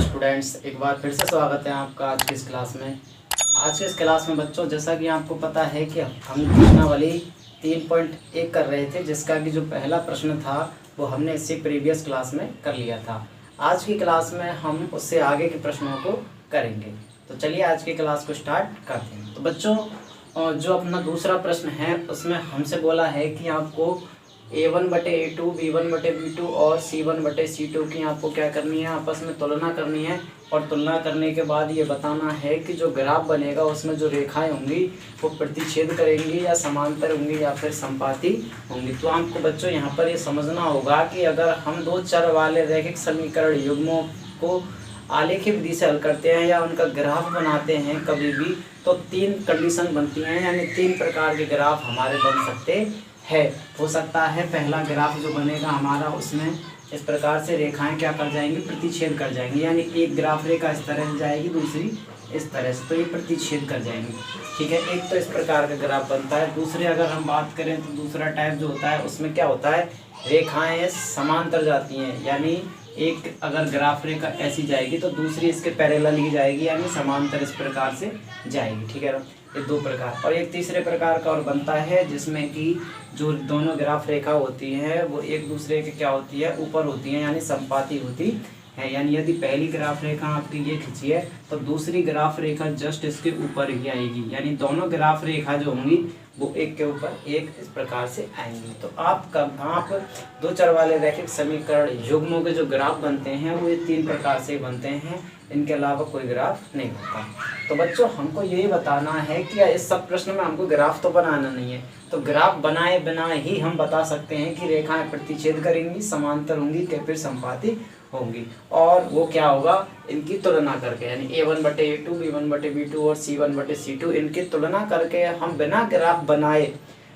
Hello students, एक बार फिर से स्वागत है आपका आज की इस क्लास में। आज की इस क्लास में बच्चों, जैसा कि आपको पता है कि हम प्रश्नावली 3.1 कर रहे थे, जिसका कि जो पहला प्रश्न था वो हमने इससे प्रीवियस क्लास में कर लिया था। आज की क्लास में हम उससे आगे के प्रश्नों को करेंगे। तो चलिए आज की क्लास को स्टार्ट करते हैं। तो बच्चों, जो अपना दूसरा प्रश्न है उसमें हमसे बोला है कि आपको A1/A2, B1/B2 और C1/C2 की आपको क्या करनी है, आपस में तुलना करनी है। और तुलना करने के बाद ये बताना है कि जो ग्राफ बनेगा उसमें जो रेखाएं होंगी वो प्रतिच्छेद करेंगी या समांतर होंगी या फिर संपाती होंगी। तो आपको बच्चों यहाँ पर ये समझना होगा कि अगर हम दो चर वाले रैखिक समीकरण युग्मों को आलेखी विधि से हल करते हैं या उनका ग्राफ बनाते हैं कभी भी, तो तीन कंडीशन बनती हैं, यानी तीन प्रकार के ग्राफ हमारे बन सकते है। हो सकता है पहला ग्राफ जो बनेगा हमारा, उसमें इस प्रकार से रेखाएं क्या कर जाएंगी, प्रतिच्छेद कर जाएंगी। यानी एक ग्राफ रेखा इस तरह से जाएगी, दूसरी इस तरह से, तो ये प्रतिच्छेद कर जाएंगी। ठीक है, एक तो इस प्रकार का ग्राफ बनता है। दूसरे अगर हम बात करें तो दूसरा टाइप जो होता है उसमें क्या होता है, रेखाएं समांतर जाती हैं। यानी एक अगर ग्राफ रेखा ऐसी जाएगी तो दूसरी इसके पैरेलल ही जाएगी, यानी समांतर इस प्रकार से जाएगी। ठीक है ना, ये दो प्रकार। और एक तीसरे प्रकार का और बनता है जिसमें कि जो दोनों ग्राफ रेखा होती हैं वो एक दूसरे के क्या होती है, ऊपर होती हैं, यानी संपाती होती है। यानी यदि पहली ग्राफ रेखा आपकी ये खींची है तो दूसरी ग्राफ रेखा जस्ट इसके ऊपर ही आएगी। यानी दोनों ग्राफ रेखा जो होंगी वो एक के ऊपर एक इस प्रकार से आएंगी। तो आप दो चर वाले रैखिक समीकरण युग्मों के जो ग्राफ बनते हैं वो ये तीन प्रकार से बनते हैं, इनके अलावा कोई ग्राफ नहीं होता। तो बच्चों, हमको यही बताना है कि इस सब प्रश्न में हमको ग्राफ तो बनाना नहीं है, तो ग्राफ बनाए बिना ही हम बता सकते हैं कि रेखाएं प्रतिच्छेद करेंगी, समांतर होंगी या फिर संपाती होंगी। और वो क्या होगा, इनकी तुलना करके, यानी A1/A2, B1/B2 और C1/C2 इनकी तुलना करके हम बिना ग्राफ बनाए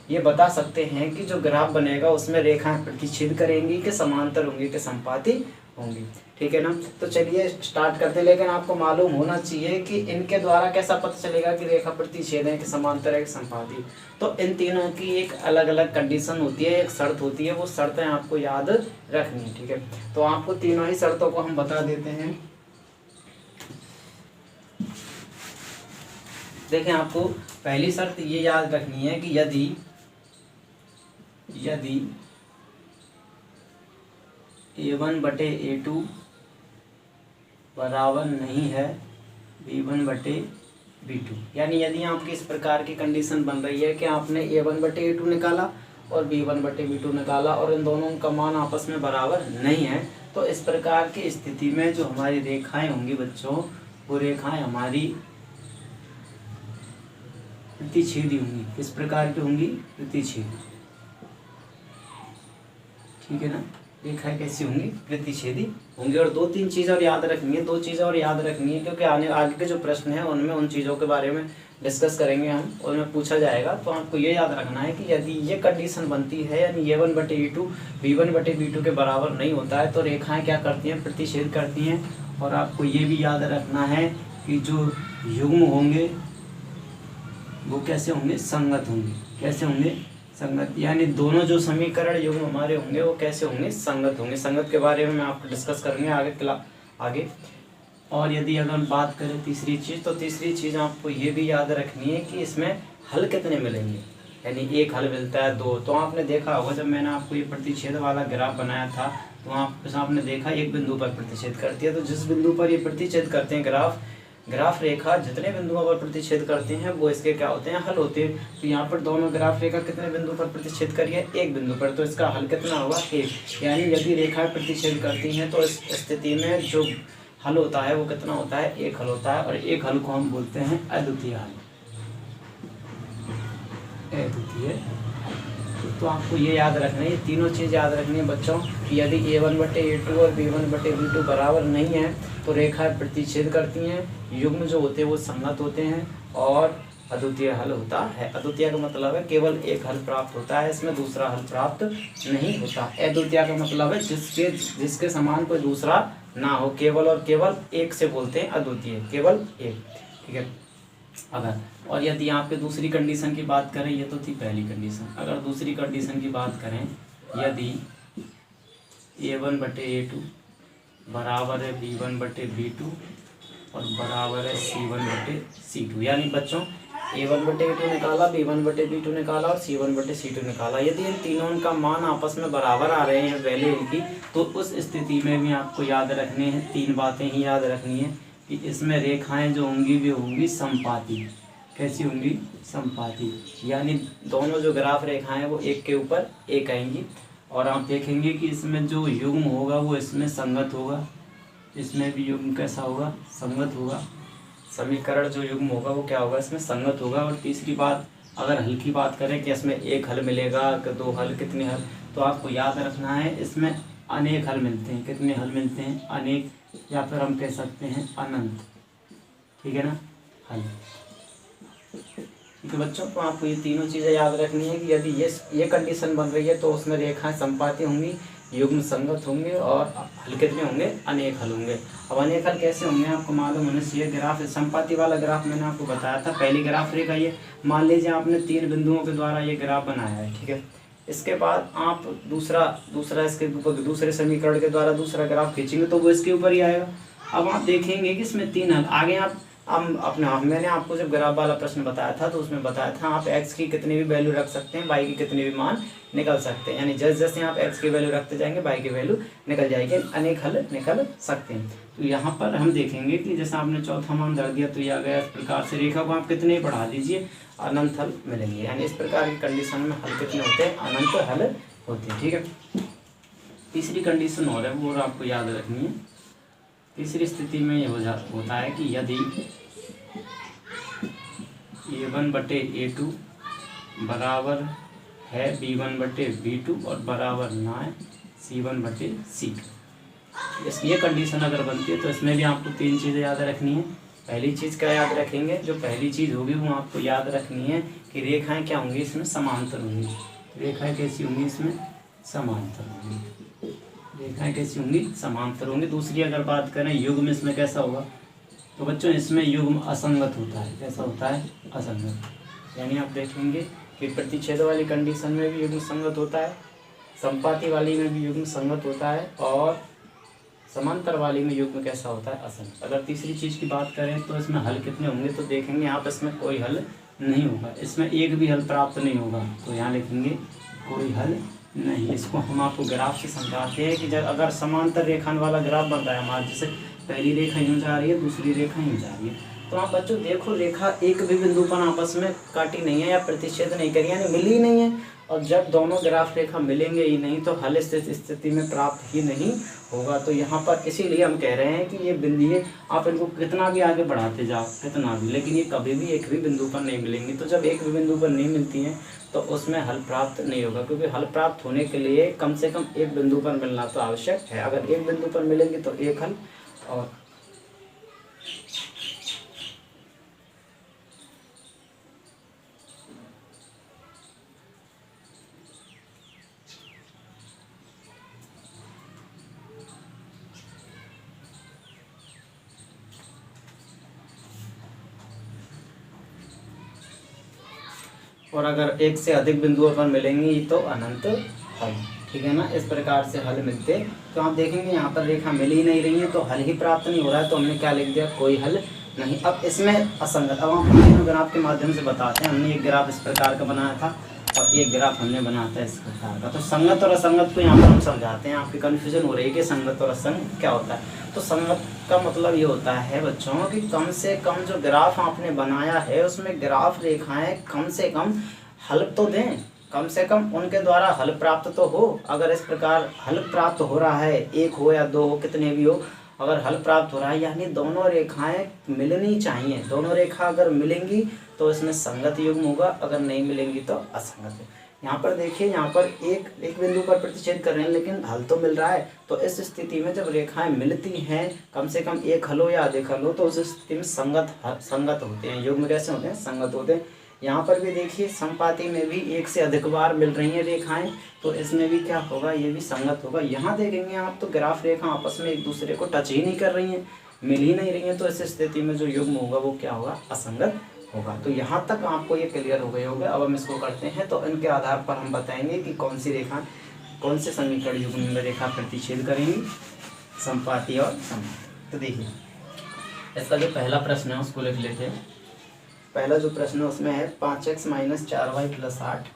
ये बता सकते हैं कि जो ग्राफ बनेगा उसमें रेखाएं प्रतिच्छेद करेंगी कि समांतर होंगी कि संपाती होंगी। ठीक है ना, तो चलिए स्टार्ट करते हैं। लेकिन आपको मालूम होना चाहिए कि इनके द्वारा कैसा पता चलेगा कि रेखा प्रतिच्छेद है कि समांतर है कि संपाती। तो इन तीनों की एक अलग अलग कंडीशन होती है, एक शर्त होती है, वो शर्तें आपको याद रखनी है। ठीक है, तो आपको तीनों ही शर्तों को हम बता देते हैं। देखें, आपको पहली शर्त ये याद रखनी है कि यदि A1/A2 बराबर नहीं है B1/B2, यानी यदि आपकी इस प्रकार की कंडीशन बन रही है कि आपने A1/A2 निकाला और B1/B2 निकाला और इन दोनों का मान आपस में बराबर नहीं है, तो इस प्रकार की स्थिति में जो हमारी रेखाएं होंगी बच्चों, वो रेखाएं हमारी प्रतिच्छेदी होंगी। किस प्रकार की होंगी, प्रतिच्छेदी। ठीक है ना, रेखाएं कैसी होंगी, प्रतिच्छेदी होंगी। और दो तीन चीज़ और याद रखनी है, दो चीज़ें और याद रखनी है, क्योंकि आगे के जो प्रश्न हैं उनमें उन चीज़ों के बारे में डिस्कस करेंगे हम, उनमें पूछा जाएगा। तो आपको ये याद रखना है कि यदि ये कंडीशन बनती है, यानी A1/A2 B1/B2 के बराबर नहीं होता है, तो रेखाएं क्या करती हैं, प्रतिच्छेद करती हैं। और आपको ये भी याद रखना है कि जो युग्म होंगे वो कैसे होंगे, संगत होंगे। कैसे होंगे, संगत। यानी दोनों जो समीकरण युग्म हमारे होंगे वो कैसे होंगे, संगत होंगे। संगत के बारे में मैं आपको डिस्कस करूँगी आगे। और यदि अगर बात करें तीसरी चीज़, तो तीसरी चीज़ आपको ये भी याद रखनी है कि इसमें हल कितने मिलेंगे। यानी एक हल मिलता है, दो। तो आपने देखा होगा जब मैंने आपको ये प्रतिच्छेद वाला ग्राफ बनाया था, तो आपने देखा एक बिंदु पर प्रतिच्छेद करती है। तो जिस बिंदु पर ये प्रतिच्छेद करते हैं ग्राफ रेखा, जितने बिंदुओं पर प्रतिच्छेद करते हैं वो इसके क्या होते हैं, हल होते हैं। तो यहाँ पर दोनों ग्राफ रेखा कितने बिंदु पर प्रतिच्छेद करी है, एक बिंदु पर, तो इसका हल कितना होगा, एक। यानी यदि रेखाएं प्रतिच्छेद करती हैं तो इस स्थिति में जो हल होता है वो कितना होता है, एक हल होता है। और एक हल को हम बोलते हैं अद्वितीय हल, अद्वितीय। तो आपको ये याद रखना है, ये तीनों चीज़ याद रखनी है बच्चों, कि यदि A1/A2 और B1/B2 बराबर नहीं है तो रेखाएं प्रतिच्छेद करती हैं, युग्म जो होते हैं वो संगत होते हैं, और अद्वितीय हल होता है। अद्वितीय का मतलब है केवल एक हल प्राप्त होता है, इसमें दूसरा हल प्राप्त नहीं होता। अद्वितीय का मतलब है जिसके समान कोई दूसरा ना हो, केवल और केवल एक से बोलते हैं अद्वितीय, केवल एक। ठीक है, अगर और यदि यहाँ पे दूसरी कंडीशन की बात करें, ये तो थी पहली कंडीशन। अगर दूसरी कंडीशन की बात करें, यदि A1/A2 बराबर है B1/B2 और बराबर है C1/C2। यानी बच्चों A1/A2 निकाला, B1/B2 निकाला और C1/C2 निकाला। यदि इन तीनों का मान आपस में बराबर आ रहे हैं वैल्यू इनकी, तो उस स्थिति में भी आपको याद रखने हैं, तीन बातें ही याद रखनी है कि इसमें रेखाएं जो होंगी वे होंगी समपाती। कैसी होंगी? समपाती। यानी दोनों जो ग्राफ रेखाएं हैं वो एक के ऊपर एक आएंगी। और आप देखेंगे कि इसमें जो युग्म होगा वो इसमें संगत होगा, इसमें भी युग्म कैसा होगा? संगत होगा। समीकरण जो युग्म होगा वो क्या होगा? इसमें संगत होगा। और तीसरी बात, अगर हल की बात करें कि इसमें एक हल मिलेगा कि दो हल, कितने हल, तो आपको याद रखना है इसमें अनेक हल मिलते हैं। कितने हल मिलते हैं? अनेक, या फिर हम कह सकते हैं अनंत। ठीक है ना? हल। ठीक है बच्चों, तो आपको ये तीनों चीज़ें याद रखनी है कि यदि ये कंडीशन बन रही है तो उसमें रेखाएं समपाती होंगी, युग्म संगत होंगे और हल कितने होंगे? अनेक हल होंगे। अब अनेक हल कैसे होंगे आपको मालूम होना चाहिए। ग्राफ समपाती वाला ग्राफ मैंने आपको बताया था, पहली ग्राफ रेखा ये मान लीजिए आपने 3 बिंदुओं के द्वारा ये ग्राफ बनाया है। ठीक है, इसके बाद आप दूसरा इसके ऊपर दूसरे समीकरण के द्वारा दूसरा ग्राफ खींचेंगे तो वो इसके ऊपर ही आएगा। अब आप देखेंगे कि इसमें 3 हल आगे आप मैंने आपको जब ग्राफ वाला प्रश्न बताया था तो उसमें बताया था आप x की कितनी भी वैल्यू रख सकते हैं, y की कितने भी मान निकल सकते हैं। यानी जैसे जैसे आप x की वैल्यू रखते जाएंगे y की वैल्यू निकल जाएगी, अनेक हल निकल सकते हैं। तो यहाँ पर हम देखेंगे कि जैसे आपने चौथा मान धर दिया तो यह आ गया। इस प्रकार से रेखा को आप कितने बढ़ा दीजिए, अनंत हल मिलेंगे। यानी इस प्रकार की कंडीशन में हल कितने होते हैं? अनंत हल होते हैं। ठीक है, तीसरी कंडीशन और है वो आपको याद रखनी है। तीसरी स्थिति में ये होता है कि यदि A1/A2 बराबर है B1/B2 और बराबर ना है C1/C2, ये कंडीशन अगर बनती है तो इसमें भी आपको 3 चीज़ें याद रखनी है। पहली चीज़ क्या याद रखेंगे? जो पहली चीज़ होगी वो आपको याद रखनी है कि रेखाएं क्या होंगी? इसमें समांतर होंगी। रेखाएं कैसी होंगी? इसमें समांतर होंगी। रेखाएं कैसी होंगी? समांतर होंगी। दूसरी अगर बात करें युग्म, इसमें कैसा होगा? तो बच्चों इसमें युग्म असंगत होता है। कैसा होता है? असंगत। यानी आप देखेंगे कि प्रतिच्छेद वाली कंडीशन में भी युग्म संगत होता है, समपाती वाली में भी युग्म संगत होता है और समांतर वाली में युग्म कैसा होता है? असंगत। अगर तीसरी चीज़ की बात करें तो इसमें हल कितने होंगे? तो देखेंगे आप इसमें कोई हल नहीं होगा, इसमें एक भी हल प्राप्त नहीं होगा। तो यहाँ लिखेंगे कोई हल नहीं। इसको हम आपको ग्राफ से समझाते हैं कि जब अगर समांतर रेखान वाला ग्राफ बन रहा है हमारे, जैसे पहली रेखा यूँ जा रही है, दूसरी रेखा यूँ जा रही है, तो आप बच्चों देखो रेखा एक भी बिंदु पर आपस में काटी नहीं है या प्रतिच्छेद नहीं करी, यानी मिली ही नहीं है। और जब दोनों ग्राफ रेखा मिलेंगे ही नहीं तो हल स्थिति में प्राप्त ही नहीं होगा। तो यहाँ पर इसीलिए हम कह रहे हैं कि ये बिंदु आप इनको कितना भी आगे बढ़ाते जाओ, कितना भी, लेकिन ये कभी भी एक भी बिंदु पर नहीं मिलेंगी। तो जब एक भी बिंदु पर नहीं मिलती हैं तो उसमें हल प्राप्त नहीं होगा, क्योंकि हल प्राप्त होने के लिए कम से कम एक बिंदु पर मिलना तो आवश्यक है। अगर एक बिंदु पर मिलेंगे तो एक हल। और अगर एक से अधिक बिंदुओं पर मिलेंगी तो अनंत हल। ठीक है ना? इस प्रकार से हल मिलते। तो आप देखेंगे यहाँ पर रेखा मिल ही नहीं रही है तो हल ही प्राप्त नहीं हो रहा है, तो हमने क्या लिख दिया? कोई हल नहीं। अब इसमें असंगत, अब हम तीनों ग्राफ के माध्यम से बताते हैं। हमने एक ग्राफ इस प्रकार का बनाया था और एक ग्राफ हमने बनाया था इस प्रकार का। तो संगत और असंगत को यहाँ पर हम समझाते हैं। आपकी कन्फ्यूजन हो रही है कि संगत और असंगत क्या होता है। तो संगत का मतलब ये होता है बच्चों कि कम से कम जो ग्राफ आपने बनाया है उसमें ग्राफ रेखाएं कम से कम हल तो दें, कम से कम उनके द्वारा हल प्राप्त तो हो। अगर इस प्रकार हल प्राप्त हो रहा है, एक हो या दो हो, कितने भी हो, अगर हल प्राप्त हो रहा है यानी दोनों रेखाएं मिलनी चाहिए। दोनों रेखा अगर मिलेंगी तो इसमें संगत युग्म होगा, अगर नहीं मिलेंगी तो असंगत। यहाँ पर देखिए, यहाँ पर एक बिंदु पर प्रतिच्छेद कर रहे हैं लेकिन हल तो मिल रहा है। तो इस स्थिति में जब रेखाएं मिलती हैं, कम से कम एक हल हो या अधिक हल हो, तो उस स्थिति में संगत होते हैं। युग्म कैसे होते हैं? संगत होते हैं। यहाँ पर भी देखिए समपाती में भी एक से अधिक बार मिल रही हैं रेखाएं, तो इसमें भी क्या होगा? ये भी संगत होगा। यहाँ देखेंगे आप तो ग्राफ रेखा आपस में एक दूसरे को टच ही नहीं कर रही हैं, मिल ही नहीं रही हैं, तो इस स्थिति में जो युग्म होगा वो क्या होगा? असंगत होगा। तो यहाँ तक आपको ये क्लियर हो गए होगा। अब हम इसको करते हैं तो इनके आधार पर हम बताएंगे कि कौन सी रेखा, कौन से समीकरण युग्म में रेखा प्रतिच्छेद करेंगी। संपाती और समपाती। तो देखिए इसका जो पहला प्रश्न है उसको लिख लेते हैं। पहला जो प्रश्न है उसमें है 5x minus 4y plus 8,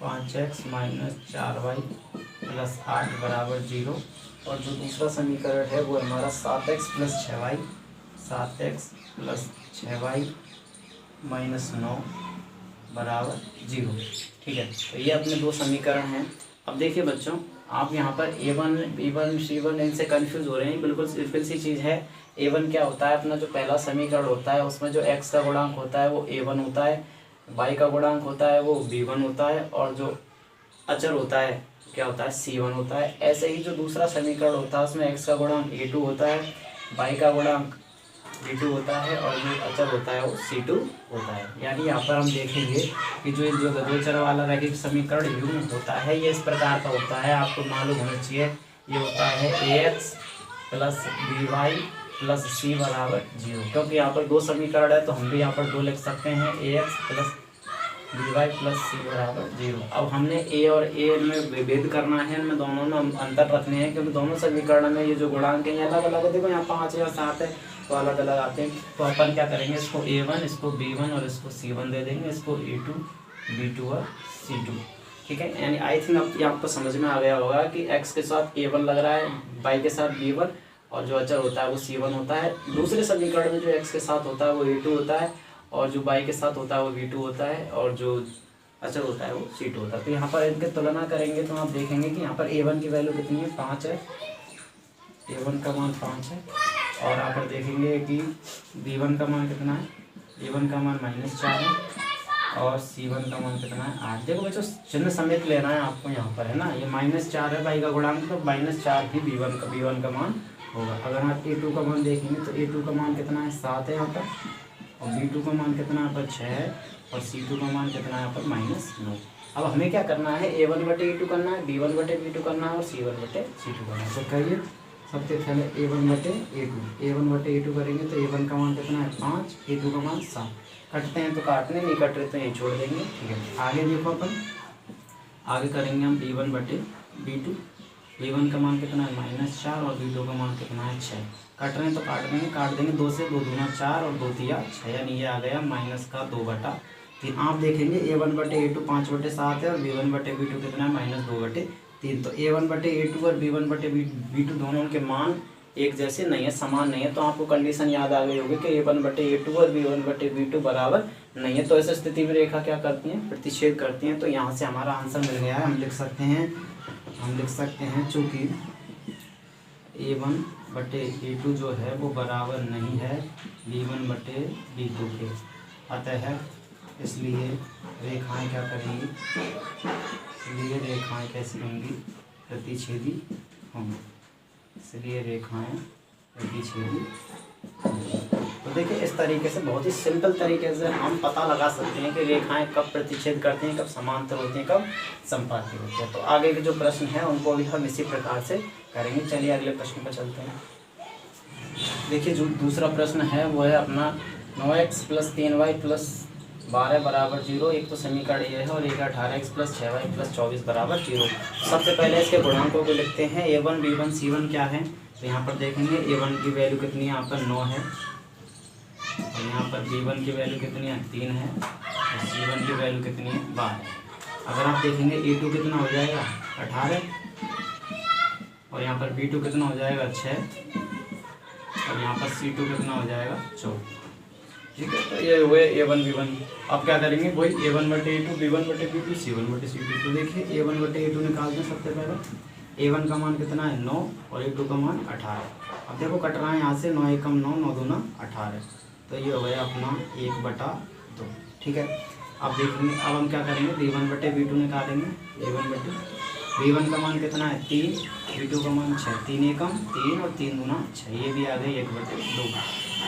5x minus 4y plus 8 बराबर 0। और जो दूसरा समीकरण है वो हमारा 7x plus 6y, 7x plus 6y minus 9 बराबर 0। ठीक है, तो ये अपने दो समीकरण हैं। अब देखिए बच्चों, आप यहाँ पर a1 b1 c1 इनसे कन्फ्यूज़ हो रहे हैं। बिल्कुल सिंपल सी चीज़ है। a1 क्या होता है, अपना जो पहला समीकरण होता है उसमें जो x का गुणांक होता है वो a1 होता है, y का गुणांक होता है वो b1 होता है, और जो अचर होता है क्या होता है, c1 होता है। ऐसे ही जो दूसरा समीकरण होता है उसमें x का गुणांक a2 होता है, y का गुणांक b2 होता है, और जो अचर होता है वो c2 होता है। यानी यहाँ पर हम देखेंगे कि जो दो चर वाला रैखिक समीकरण u होता है ये इस प्रकार का होता है, आपको मालूम होना चाहिए। ये होता है ax plus by plus c बराबर 0। क्योंकि यहाँ पर दो समीकरण है तो हम भी यहाँ पर दो लिख सकते हैं, ax plus by plus c बराबर 0। अब हमने a और a में भेद करना है, इनमें दोनों में अंतर रखने हैं, क्योंकि दोनों समीकरण में ये जो गुणांक है अलग अलग है। देखो यहाँ 5 या 7 है तो अलग अलग आते हैं। तो अपन क्या करेंगे, इसको a1, इसको b1 और इसको c1 दे देंगे, इसको a2 b2 और c2। ठीक है, यानी आई थिंक अब ये आपको समझ में आ गया होगा कि x के साथ a1 लग रहा है, y के साथ b1, और जो अचर होता है वो c1 होता है। दूसरे समीकरण में जो x के साथ होता है वो a2 होता है, और जो y के साथ होता है वो b2 होता है, और जो अचर होता है वो c2 होता है। तो यहाँ पर इनके तुलना करेंगे तो आप देखेंगे कि यहाँ पर a1 की वैल्यू कितनी है, 5 है, a1 का मान 5 है। और यहाँ पर देखेंगे कि b1 का मान कितना है, a1 का मान -4 है, और c1 का मान कितना है, 8। देखो बच्चों चिन्ह समेत लेना है आपको यहाँ पर, है ना। ये -4 है y का गुणांक, तो -4 ही b1 का मान होगा। अगर आप a2 का मान देखेंगे तो a2 का मान कितना है, 7 है यहाँ पर, और b2 का मान कितना यहाँ पर 6 है, और c2 का मान कितना है यहाँ पर -9। अब हमें क्या करना है, a1 बटे a2 करना है, b1 बटे b2 करना है, और c1 बटे c2 करना है। तो करिए सबसे पहले a1 बटे a2 करेंगे तो a1 का मान कितना है 5, a2 का मान 7। कटते हैं तो काटने, नहीं कट रहे तो यहीं छोड़ देंगे। ठीक है, आगे देखो अपन आगे करेंगे हम b1 बटे b2। b1 का मान कितना है -4, और b2 का मान कितना है 6। कट रहे हैं तो काट देंगे 2 से, 2 दूना 4 और 2 तिया 6, यानी ये आ गया -2/3। आप देखेंगे a1 बटे a2 5 बटे 7 है, और b1 बटे b2 कितना है -2/3। तो a1 बटे a2 और b1 बटे b2 दोनों के मान एक जैसे नहीं है, समान नहीं है। तो आपको कंडीशन याद आ गई होगी कि a1 बटे a2 और b1 बटे b2 बराबर नहीं है। तो ऐसी स्थिति में रेखा क्या करती है, प्रतिच्छेद करती हैं। तो यहाँ से हमारा आंसर मिल गया है। हम लिख सकते हैं चूँकि a1 बटे a2 जो है वो बराबर नहीं है b1 बटे b2 के, अतः इसलिए रेखाएं क्या करेंगी, इसलिए रेखाएं कैसी होंगी, प्रतिच्छेदी होंगी। इसलिए रेखाएं प्रतिच्छेदी होंगी। तो देखिए इस तरीके से बहुत ही सिंपल तरीके से हम पता लगा सकते हैं कि रेखाएं कब प्रतिच्छेद करती हैं, कब समांतर होती हैं, कब संपाती होती हैं। तो आगे के जो प्रश्न हैं उनको भी हम इसी प्रकार से करेंगे। चलिए अगले प्रश्न पर चलते हैं। देखिए जो दूसरा प्रश्न है वो है अपना 9x प्लस 3y प्लस 12 बराबर 0। एक तो समीकरण ये है, और एक 18x प्लस 6y प्लस 24 बराबर 0। सबसे पहले इसके गुणांकों को लिखते हैं। a1 b1 c1 क्या है, तो यहाँ पर देखेंगे a1 की वैल्यू कितनी है, यहाँ पर 9 है, और यहाँ पर b1 की वैल्यू कितनी है 3 है, और c1 की वैल्यू कितनी है 12 है। अगर आप देखेंगे a2 कितना हो जाएगा 18, और यहाँ पर b2 कितना हो जाएगा 6, और यहाँ पर c2 कितना हो जाएगा 14। ठीक है, तो ये हुए a1 b1। अब क्या करेंगे, वही a1 बटे a2 b1 बटे b2 c1 बटे c2। तो देखिए a1 बटे a2 निकालते हैं। सबसे पहले a1 का मान कितना है 9, और a2 का मान 18। अब देखो कट रहा है यहाँ से, 9 एकम 9, 9 दूना 18। तो ये हो गया अपना 1/2। ठीक है, अब देखेंगे अब हम क्या करेंगे, b1 बटे b2 निकालेंगे। a1 बटे b1 का मान कितना है 3, b2 का मान 6, 3 एकम 3 और 3 दूना 6, ये भी आ गई 1/2।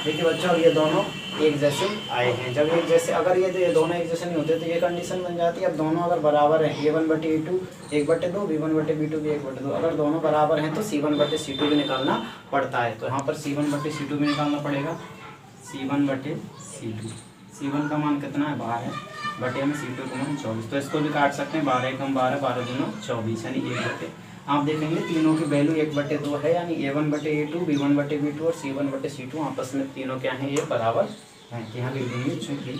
देखिए बच्चों अब ये दोनों एक जैसे आए हैं। जब एक जैसे, अगर ये दोनों एक जैसे नहीं होते तो ये कंडीशन बन जाती है। अब दोनों अगर बराबर हैं, a1 बटे a2 1/2, b1 बटे b2 भी 1/2, अगर दोनों बराबर हैं तो c1 बटे c2 भी निकालना पड़ता है। तो यहाँ पर c1 बटे c2 भी निकालना पड़ेगा। c1 बटे c2, c1 का मान कितना है 12 बटे में c2 का मान 24। तो इसको भी काट सकते हैं, 12 एकम 12, 12 दूना 24, यानी 1/2। आप देखेंगे तीनों की वैल्यू 1/2 है, यानी A1/A2, B1/B2 और C1/C2 आपस में तीनों क्या हैं, ये बराबर हैं। यहाँ लिख देंगे चूँकि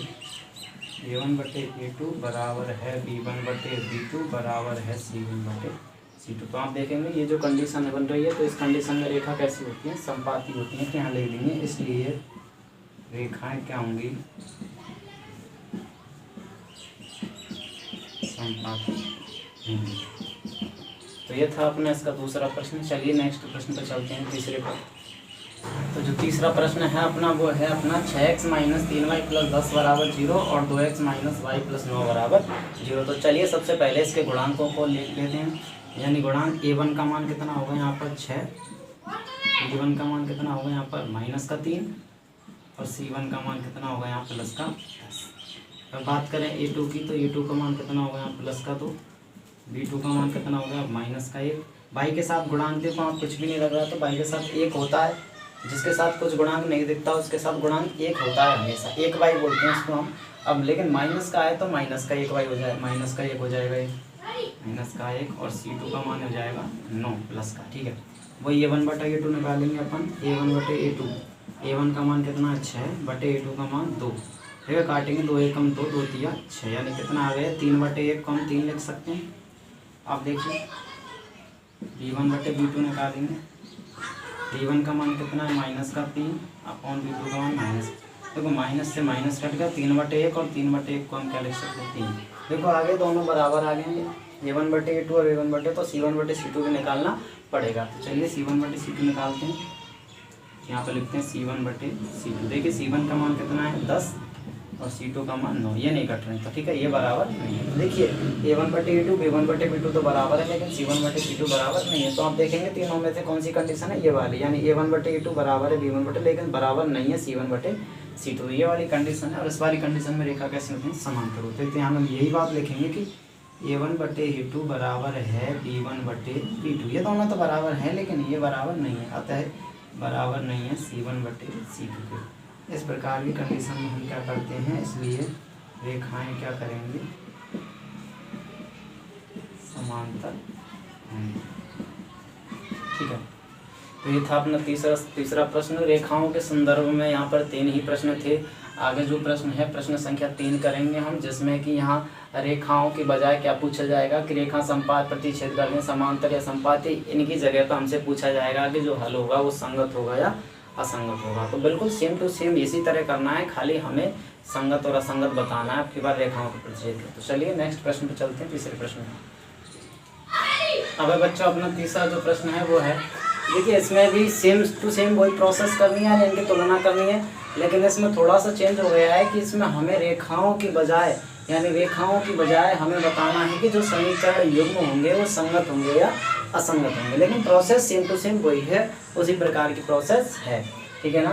A1/A2 बराबर है B1/B2 बराबर है C1/C2। तो आप देखेंगे ये जो कंडीशन बन रही है, तो इस कंडीशन में रेखा कैसी होती है, संपाती होती है। यहाँ लिख देंगे, इसलिए रेखाएं क्या होंगी, संपाती होंगी। तो ये था अपना इसका दूसरा प्रश्न। चलिए नेक्स्ट प्रश्न पर चलते हैं, तीसरे पर। तो जो तीसरा प्रश्न है अपना, वो है अपना 6x - 3y + 10 बराबर 0 और 2x - y + 9 बराबर 0। तो चलिए सबसे पहले इसके गुणांकों को लिख लेते हैं। यानी गुणांक A1 का मान कितना होगा यहाँ पर 6, B1 का मान कितना होगा यहाँ पर -3 और C1 का मान कितना होगा यहाँ +10। अब बात करें A2 की, तो A2 का मान कितना होगा यहाँ +2, B2 का मान कितना होगा -1। बाई के साथ गुणांक देखो, आप कुछ भी नहीं लग रहा, तो बाई के साथ 1 होता है। जिसके साथ कुछ गुणांक नहीं दिखता उसके साथ गुणांक 1 होता है हमेशा, 1 बाई बोलते हैं इसको हम। अब लेकिन माइनस का है तो माइनस का 1 बाई हो जाए, माइनस का 1 हो जाएगा, माइनस का 1 और C2 का मान हो जाएगा 9 प्लस का। ठीक है, वही A1/A2 निकालेंगे अपन। A1/A2, A1 का मान कितना है 6/A2 का मान 2। ठीक है, काटेंगे 2 1 कम 2, 2 3 6, यानी कितना आ गया 3/1 को हम 3 लिख सकते हैं। आप देखिए B1/B2 निकालेंगे, B1 का मान कितना है -3 अपॉन B2 का मान माइनस। देखो माइनस से माइनस कट गया, 3/1 और 3/1 को हम क्या लिख सकते हैं 3। देखो आगे दोनों बराबर आ गए, A1/A2 और A1/, तो C1/C2 भी निकालना पड़ेगा। तो चलिए C1/C2 निकालते हैं। यहाँ पर लिखते हैं C1/C2। देखिए C1 का मान कितना है 10 और C2 का मान 9, ये नहीं कट रहे हैं, तो ठीक है ये बराबर नहीं है। देखिए A1/A2 B1/B2 तो बराबर है, लेकिन C1/C2 बराबर नहीं है। तो आप देखेंगे तीनों में से कौन सी कंडीशन है, ये वाली, यानी A1/A2 बराबर है B1/, लेकिन बराबर नहीं है C1/C2, ये वाली कंडीशन है। और इस वाली कंडीशन में रेखा कैसे होती है, समांतर होते हैं। तो यहाँ हम यही बात लिखेंगे कि A1/A2 बराबर है B1/B2। ये दोनों तो बराबर है, लेकिन ये बराबर नहीं है, अतः बराबर नहीं है C1/C2 के। इस प्रकार की कंडीशन में हम क्या करते हैं, इसलिए रेखाएं क्या करेंगे, समांतर होंगी। ठीक है, तो ये था अपना तीसरा प्रश्न। रेखाओं के संदर्भ में यहाँ पर 3 ही प्रश्न थे। आगे जो प्रश्न है प्रश्न संख्या 3 करेंगे हम, जिसमें कि यहाँ रेखाओं की बजाय क्या पूछा जाएगा कि रेखा संपात प्रतिच्छेद करने समांतर या संपाती, इनकी जगह पर हमसे पूछा जाएगा कि जो हल होगा वो संगत होगा या असंगत होगा। तो बिल्कुल सेम टू सेम इसी तरह करना है, खाली हमें संगत और असंगत बताना है आपकी बार रेखाओं के प्रतिच्छेद। तो चलिए नेक्स्ट प्रश्न पे चलते हैं, तीसरे प्रश्न में। अब बच्चों अपना तीसरा जो प्रश्न है वो है, देखिए इसमें भी सेम टू सेम वही प्रोसेस करनी है, इनकी तुलना करनी है, लेकिन इसमें थोड़ा सा चेंज हो गया है कि इसमें हमें रेखाओं की बजाय, यानी रेखाओं की बजाय हमें बताना है कि जो समीकरण युग्म होंगे वो संगत होंगे या असंगत होंगे। लेकिन प्रोसेस सेम टू सेम वही है, उसी प्रकार की प्रोसेस है। ठीक है ना।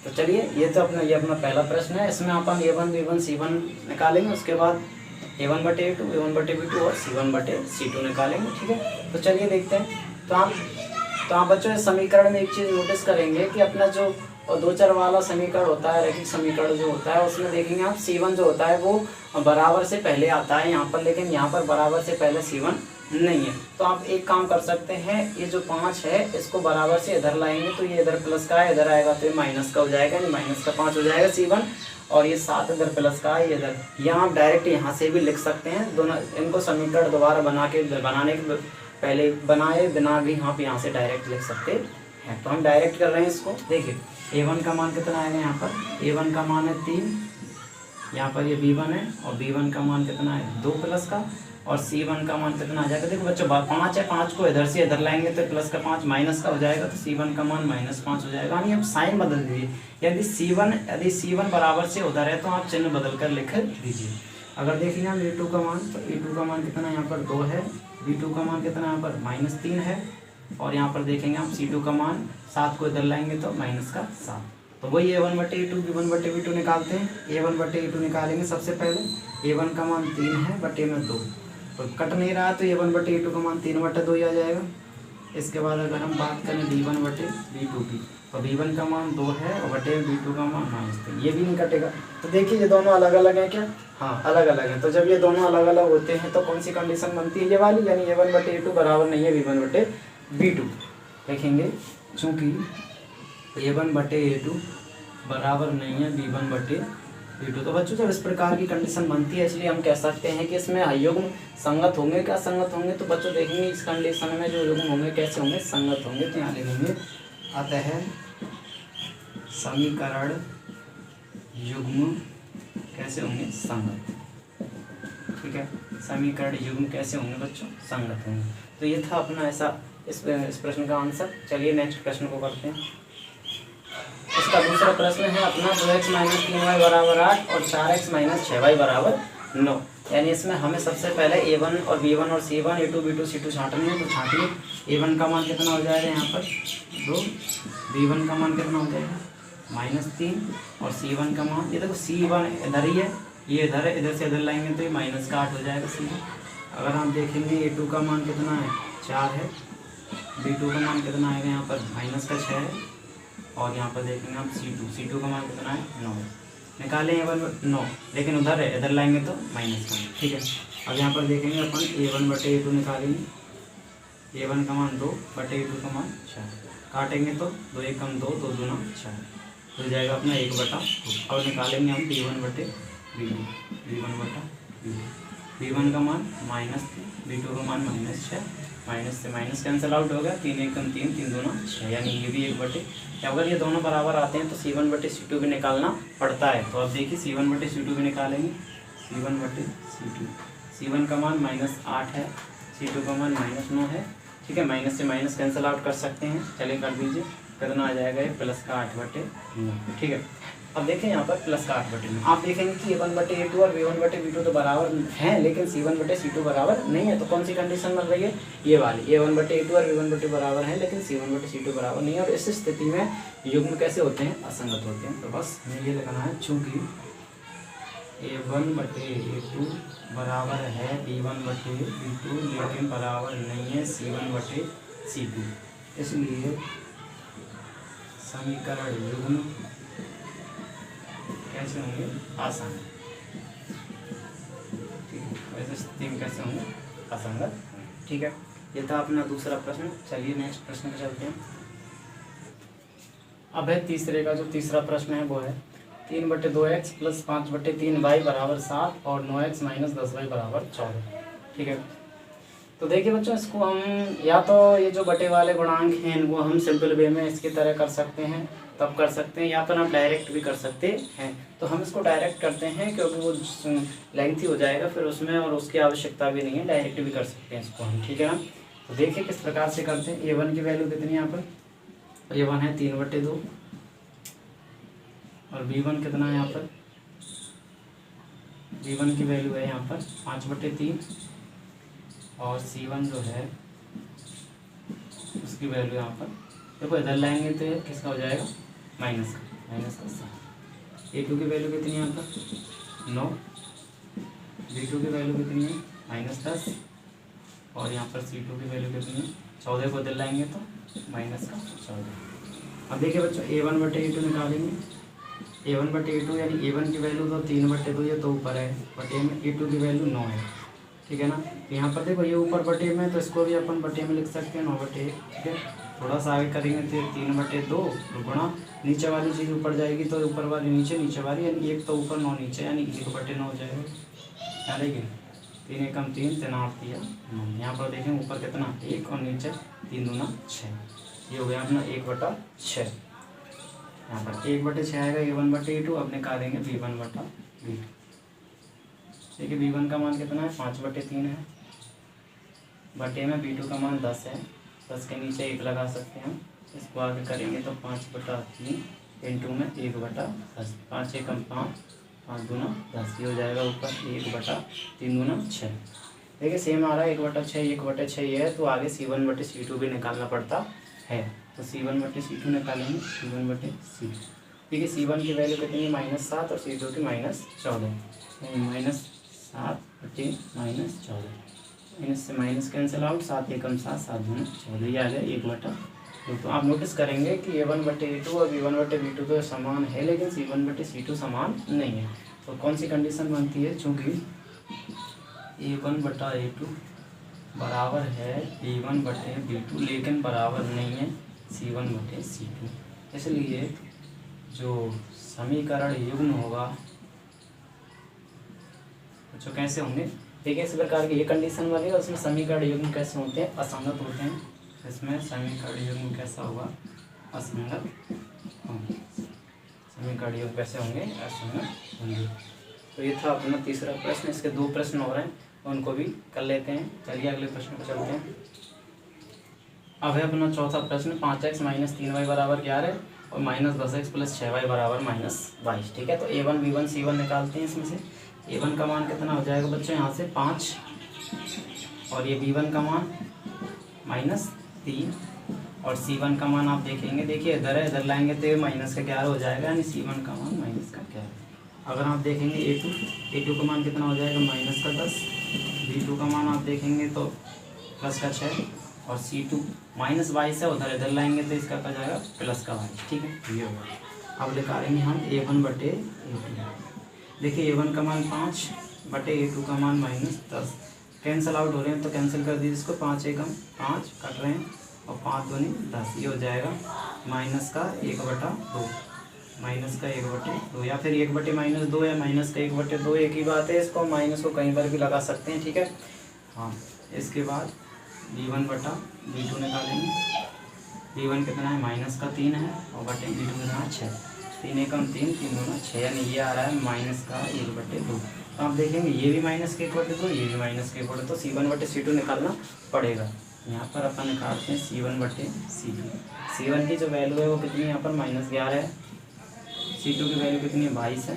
तो चलिए ये अपना पहला प्रश्न है। इसमें अपन A1 B1 C1 निकालेंगे, उसके बाद A1/A2 A1/B2 और C1/C2 निकालेंगे। ठीक है, तो चलिए देखते हैं। तो आप बच्चों इस समीकरण में एक चीज़ नोटिस करेंगे कि अपना जो दो चर वाला समीकरण होता है, रैखिक समीकरण जो होता है, उसमें देखेंगे आप C1 जो होता है वो बराबर से पहले आता है यहाँ पर, लेकिन यहाँ पर बराबर से पहले C1 नहीं है। तो आप एक काम कर सकते हैं, ये जो 5 है इसको बराबर से इधर लाएंगे, तो ये इधर प्लस का है, इधर आएगा तो ये माइनस का हो जाएगा, यानी माइनस का 5 हो जाएगा C1, और ये 7 इधर प्लस का है, इधर। यहाँ आप डायरेक्ट यहाँ से भी लिख सकते हैं, दोनों इनको समीकरण दोबारा बनाने के पहले बनाए बिना भी आप यहाँ से डायरेक्ट लिख सकते हैं। तो हम डायरेक्ट कर रहे हैं इसको। देखिए A1 का मान कितना आएगा, यहाँ पर A1 का मान है 3, यहाँ पर ये B1 है, और B1 का मान कितना है 2 प्लस का, और C1 का मान कितना आ जाएगा। देखो बच्चों 5 है, 5 को इधर से इधर लाएंगे तो प्लस का 5 माइनस का हो जाएगा, तो C1 का मान -5 हो जाएगा। यानी अब साइन बदल दीजिए, यदि C1 बराबर से उधर है तो आप चिन्ह बदल कर लिख दीजिए। अगर देखेंगे हम A2 का मान, तो A2 का मान कितना यहाँ पर 2 है, B2 का मान कितना यहाँ पर -3 है, और यहाँ पर देखेंगे आप C2 का मान 7 को इधर लाएंगे तो -7। तो वही A1/A2 B1/B2 निकालते हैं। A1/A2 निकालेंगे सबसे पहले। A1 का मान 3 है, बटे में 2, तो कट नहीं रहा, तो A1/A2 का मान 3/2 ही आ जाएगा। इसके बाद अगर हम बात करें B1/B2 की, तो V1 का मान 2 है और बटे V2 का मान -3, ये भी नहीं कटेगा। तो देखिए ये दोनों अलग अलग हैं क्या? हाँ अलग अलग हैं। तो जब ये दोनों अलग अलग होते हैं तो कौन सी कंडीशन बनती है? ये वाली, यानी A1 बटे A2 बराबर नहीं है V1 बटे V2। देखेंगे चूँकि A1 बटे A2 बराबर नहीं है V1 बटे V2, तो बच्चों जब इस प्रकार की कंडीशन बनती है इसलिए हम कह सकते हैं कि इसमें युग्म संगत होंगे। क्या संगत होंगे? तो बच्चों देखेंगे इस कंडीशन में जो युग्म होंगे कैसे होंगे? संगत होंगे। तो यहाँ लिखेंगे अतः समीकरण युग्म कैसे होंगे? संगत। ठीक है, समीकरण युग्म कैसे होंगे बच्चों? संगत होंगे। तो ये था अपना ऐसा इस प्रश्न का आंसर। चलिए नेक्स्ट प्रश्न को करते हैं। इसका दूसरा प्रश्न है अपना 2x - 3y बराबर 8 और 4x - 6y बराबर 9। यानी इसमें हमें सबसे पहले A1 और B1 और C1 A2 B2 C2 छांटनी है। तो छांटिए। A1 का मान कितना हो जाएगा यहाँ पर 2, B1 का मान कितना हो जाएगा -3 और C1 का मान, ये देखो C1 इधर ही है, ये इधर है, इधर से इधर लाएंगे तो ये -8 हो जाएगा C1। अगर हम देखेंगे A2 का मान कितना है 4 है, B2 का मान कितना आएगा यहाँ पर -6 है, और यहाँ पर देखेंगे हम C2 का मान कितना है 9 है। निकालें A1 9, लेकिन उधर है, इधर लाएंगे तो -1। ठीक है, अब यहाँ पर देखेंगे अपन A1 बटे A2 निकालेंगे। A1 का मान 2 बटे A2 का मान 4, काटेंगे तो 2 1 2, 2 दूना 4, हो जाएगा अपना 1/2। और निकालेंगे हम B1 बटे B2, B1 बटा B1 का मान -3, B2 का मान -6, माइनस से माइनस कैंसिल आउट हो गया, 3 1 3, 3 दूना 6, यानी ये भी 1 बटे। अगर ये दोनों बराबर आते हैं तो C1 बटे C2 भी निकालना पड़ता है। तो अब देखिए C1 बटे C2 भी निकालेंगे। C1 बटे C2, C1 का मान -8 है, C2 का मान -9 है। ठीक है, माइनस से माइनस कैंसिल आउट कर सकते हैं। चलिए कर दीजिए, कितना आ जाएगा ये +8 बटे 9। ठीक है, अब देखें यहाँ पर +8 बटे 9। आप देखेंगे कि A1 बटे A2 और B1 बटे B2 तो बराबर हैं, लेकिन C1 बटे C2 बराबर नहीं है। तो कौन सी कंडीशन बन रही है? ये वाली, A1 बटे A2 और B1 बटे बराबर हैं, लेकिन C1 बटे C2 बराबर नहीं है। और इस स्थिति में युग्म कैसे होते हैं? असंगत होते हैं। तो बस हमें ये लिखना है, चूँकि A1 बटे A2 बराबर है B1 बटे B2, लेकिन बराबर नहीं है C1 बटे C2, इसलिए समीकरण युग्म कैसे होंगे? आसान। ठीक है, वैसे स्थिति में कैसे होंगे? असंगत। ठीक है, ये था अपना दूसरा प्रश्न। चलिए नेक्स्ट प्रश्न पे चलते हैं। अब है तीसरे का, जो तीसरा प्रश्न है वो है 3 बटे 2x + 5 बटे 3y बराबर 7 और 9x - 10y बराबर 14। ठीक है, तो देखिए बच्चों, इसको हम या तो ये जो बटे वाले गुणांक हैं इनको हम सिंपल वे में इसकी तरह कर सकते हैं, तब कर सकते हैं, या फिर आप डायरेक्ट भी कर सकते हैं। तो हम इसको डायरेक्ट करते हैं क्योंकि वो लेंथी हो जाएगा फिर उसमें, और उसकी आवश्यकता भी नहीं है, डायरेक्ट भी कर सकते हैं इसको हम। ठीक है ना, तो देखिए किस प्रकार से करते हैं। A1 की वैल्यू कितनी है यहाँ पर? A1 है 3 बटे 2 और B1 कितना है यहाँ पर? B1 की वैल्यू है यहाँ पर 5 बटे 3 और C1 जो है उसकी वैल्यू यहाँ पर देखो, इधर लाएंगे तो किसका हो जाएगा? माइनस का 7। A2 की वैल्यू कितनी है यहाँ पर? 9। B2 की वैल्यू कितनी है? -10। और यहाँ पर C2 की वैल्यू कितनी है? 14 को इधर लाएंगे तो -14। अब देखिए बच्चों, A1 बटे A2 निकालेंगे। A1 बटे A2 यानी A1 की वैल्यू तो 3 बटे 2, ये तो ऊपर है, बटे में A2 की वैल्यू 9 है। ठीक है ना, यहाँ पर देखो ये ऊपर बटे में, तो इसको भी अपन बटे में लिख सकते हैं 9 बटे 1। ठीक है, थोड़ा सा आगे करेंगे तो 3 बटे 2 गुणा नीचे वाली चीज़ ऊपर जाएगी तो ऊपर वाली नीचे, नीचे वाली, यानी 1 तो ऊपर 9 नीचे, यानी 1 बटे 9 हो जाएगा। क्या देखिए 3 1 3, 3 8 दिया 9। यहाँ पर देखें ऊपर कितना 1 और नीचे 3 दूना 6, ये हो गया अपना 1/6। यहाँ पर 1/6 आएगा A1 बटे A2। अब निकालेंगे B1 बटा B2। देखिए B1 का मान कितना है? 5 बटे 3 है, बटे में B2 का मान 10 है, 10 के नीचे 1 लगा सकते हैं हम। इसको आगे करेंगे तो 5 बटा 3 इंटू में 1/10, 5 1 5, 5 दूना 10, ये हो जाएगा ऊपर 1/3 दूना 6। देखिए सेम आ रहा है 1/6, 1/6 ये है, तो आगे C1 बटे C2 भी निकालना पड़ता है। तो C1 बटे C2 निकालेंगे, C1 बटे C2। देखिए C1 की वैल्यू कितनी है? -7 और C2 की -14, -7 बटे -14, माइनस से माइनस कैंसिल आउट, 7 1 7, 7 दूना 14, ये आ गया 1/6। तो आप नोटिस करेंगे कि A1/A2 और B1/B2 तो समान है, लेकिन C1/C2 समान नहीं है। तो कौन सी कंडीशन बनती है, चूँकि A1/A2 बराबर है B1/B2 लेकिन बराबर नहीं है C1/C2, इसलिए जो समीकरण युग्म होगा जो कैसे होंगे, देखिए इस प्रकार की ये कंडीशन वाली है, उसमें समीकरण युग्म कैसे होते हैं, असंगत होते हैं। इसमें समीकरण युग्म कैसा होगा, असंगत होंगे। समीकरण युग्म कैसे होंगे, असंगत होंगे। तो ये था अपना तीसरा प्रश्न। इसके 2 प्रश्न हो रहे हैं, उनको भी कर लेते हैं। चलिए अगले प्रश्न पर चलते हैं। अब है अपना चौथा प्रश्न, 5x - 3y बराबर 11 और -10x + 6y बराबर -22। ठीक है, तो A1 B1 C1 निकालते हैं। इसमें से A1 का मान कितना हो जाएगा बच्चों, यहाँ से 5, और ये B1 का मान -3, और C1 का मान आप देखेंगे, देखिए इधर है, इधर लाएंगे तो -11 हो जाएगा, यानी C1 का मान -11। अगर आप देखेंगे A2 का मान कितना हो जाएगा, -10, B2 का मान आप देखेंगे तो +6, और C2 -22 है, उधर इधर लाएंगे तो इसका क्या जाएगा, +22। ठीक है, ये होगा। अब निकालेंगे हम A1/A2। देखिए A1 का मान 5/A2 का मान -10, कैंसिल आउट हो रहे हैं तो कैंसिल कर दीजिए इसको। 5 एकम 5 कट रहे हैं, और 5 दूनी 10, ये हो जाएगा -1/2, -1/2, या फिर 1/-2 या -1/2, एक ही बात है। इसको माइनस को कहीं पर भी लगा सकते हैं। ठीक है, हाँ। इसके बाद B1/B2 निकालेंगे। B1 कितना है, -3 है, और B2 कितना है, 6। 3 एकम 3, 3 दूना 6, यानी ये आ रहा है -1/2। तो आप देखेंगे ये भी -1/2, ये भी -1/2, तो C1/C2 निकालना पड़ेगा। यहाँ पर अपन निकालते हैं C1/C2। C1 की जो वैल्यू है वो कितनी है, यहाँ पर -11 है। C2 की वैल्यू कितनी है, 22 है।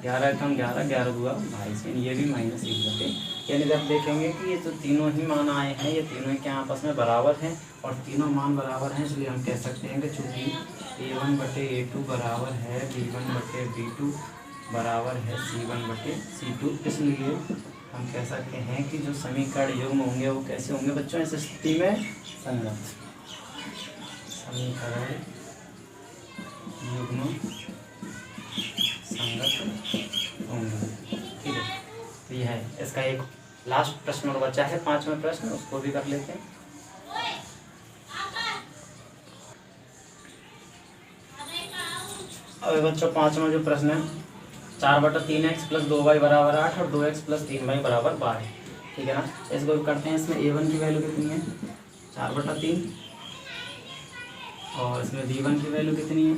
11 एकम 11, 11 दूआ 22, यानी ये भी -1/2। यानी जब देखेंगे कि ये जो तीनों ही मान आए हैं, ये तीनों ही क्या आपस में बराबर हैं, और तीनों मान बराबर हैं, इसलिए हम कह सकते हैं कि चूँकि A1/A2 बराबर है B1/B2 बराबर है C1/C2, इसलिए हम कह सकते हैं कि जो समीकरण युग्म होंगे वो कैसे होंगे बच्चों, इस स्थिति में संगत। समीकरण युग्म संगत होंगे। ठीक है, तो यह है इसका एक लास्ट प्रश्न और बचा है, 5वां प्रश्न, उसको भी कर लेते हैं। अब बच्चों 5वां जो प्रश्न है, 4/3x + 2y बराबर 8 और 2x + 3y बराबर 12। ठीक है ना, इसको करते हैं। इसमें A1 की वैल्यू कितनी है, 4/3, और इसमें B1 की वैल्यू कितनी है,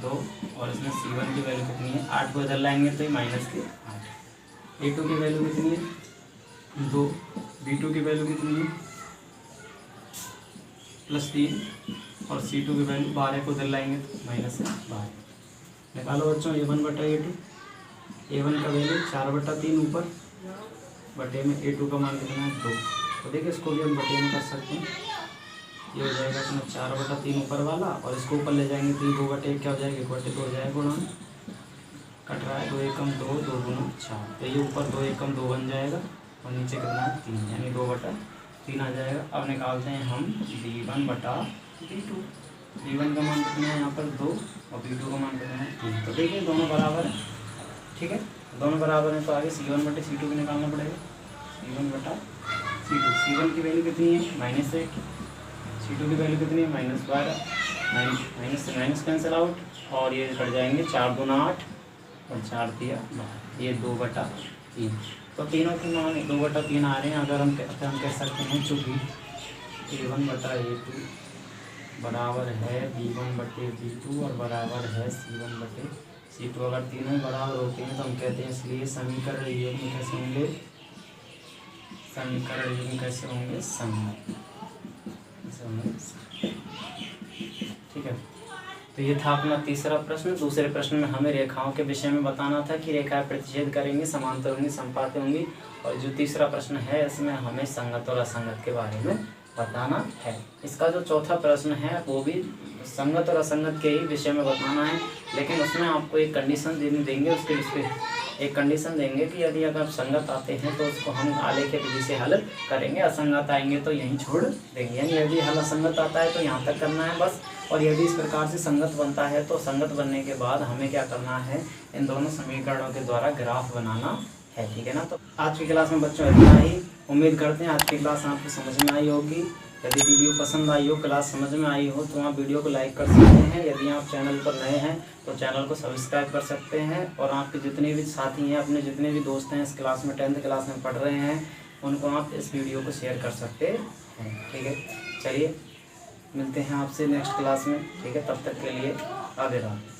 2, और इसमें C1 की वैल्यू कितनी है, 8 को इधर लाएंगे तो ये -8। A2 की वैल्यू कितनी है, 2, B2 की वैल्यू कितनी है, +3, और C2 की वैल्यू 12 को इधर लाएंगे तो -12। निकालो बच्चों A1/A2। A1 का वैल्यू 4/3 ऊपर, बटे में A2 का मान कितना है, 2। तो देखिए इसको भी हम बटे में कर सकते हैं। ये हो जाएगा अपना 4/3 ऊपर वाला, और इसको ऊपर ले जाएंगे तो ये 2/1 क्या हो जाएगा, 1/2 हो जाएगा, गुणा कट रहा है, 2 एकम 2, 2 दूना 4, तो ये ऊपर 2 एकम 2 बन जाएगा, और नीचे कितना है, 3, यानी 2/3 आ जाएगा। अब निकालते हैं हम B1/B2। B1 का मान कितना है यहाँ पर 2, और B2 का मान कितना है 3। तो देखिए दोनों बराबर हैं। ठीक है, दोनों बराबर हैं, तो आगे C1/C2 भी निकालना पड़ेगा। C1/C2, C1 की वैल्यू कितनी है, -8, C2 की वैल्यू कितनी है, -12, माइनस से माइनस कैंसिल आउट, और ये कट जाएंगे, 4 दूना 8, और 4 दिया 12, ये 2/3। तो तीनों की मान 2/3 आ रहे हैं। अगर हम कह सकते हैं चूँकि A1/A2 बराबर है B1/B2 और बराबर है C1/C2, अगर तीनों बराबर होते हैं तो हम कहते हैं, इसलिए समीकरण युग्म कैसे होंगे, समीकरण युग्म कैसे होंगे, संगत। ठीक है, तो ये था अपना तीसरा प्रश्न। दूसरे प्रश्न में हमें रेखाओं के विषय में बताना था कि रेखाएं प्रतिच्छेद करेंगी, समांतर होंगी, समपाती होंगी, और जो तीसरा प्रश्न है इसमें हमें संगत और असंगत के बारे में बताना है। इसका जो चौथा प्रश्न है वो भी संगत और असंगत के ही विषय में बताना है, लेकिन उसमें आपको एक कंडीशन देंगे, उसके एक कंडीशन देंगे कि यदि अगर संगत आते हैं तो उसको हम आलेख की विधि से हल करेंगे, असंगत आएंगे तो यहीं छोड़ देंगे। यानी यदि हल असंगत आता है तो यहाँ तक करना है बस, और यदि इस प्रकार से संगत बनता है तो संगत बनने के बाद हमें क्या करना है, इन दोनों समीकरणों के द्वारा ग्राफ बनाना है। ठीक है ना। तो आज की क्लास में बच्चों इतना ही। उम्मीद करते हैं आज की क्लास आपको समझ में आई होगी। यदि वीडियो पसंद आई हो, क्लास समझ में आई हो तो आप वीडियो को लाइक कर सकते हैं। यदि आप चैनल पर नए हैं तो चैनल को सब्सक्राइब कर सकते हैं, और आपके जितने भी साथी हैं, अपने जितने भी दोस्त हैं इस क्लास में 10th क्लास में पढ़ रहे हैं, उनको आप इस वीडियो को शेयर कर सकते हैं। ठीक है, चलिए मिलते हैं आपसे नेक्स्ट क्लास में। ठीक है, तब तक के लिए राधे राधे।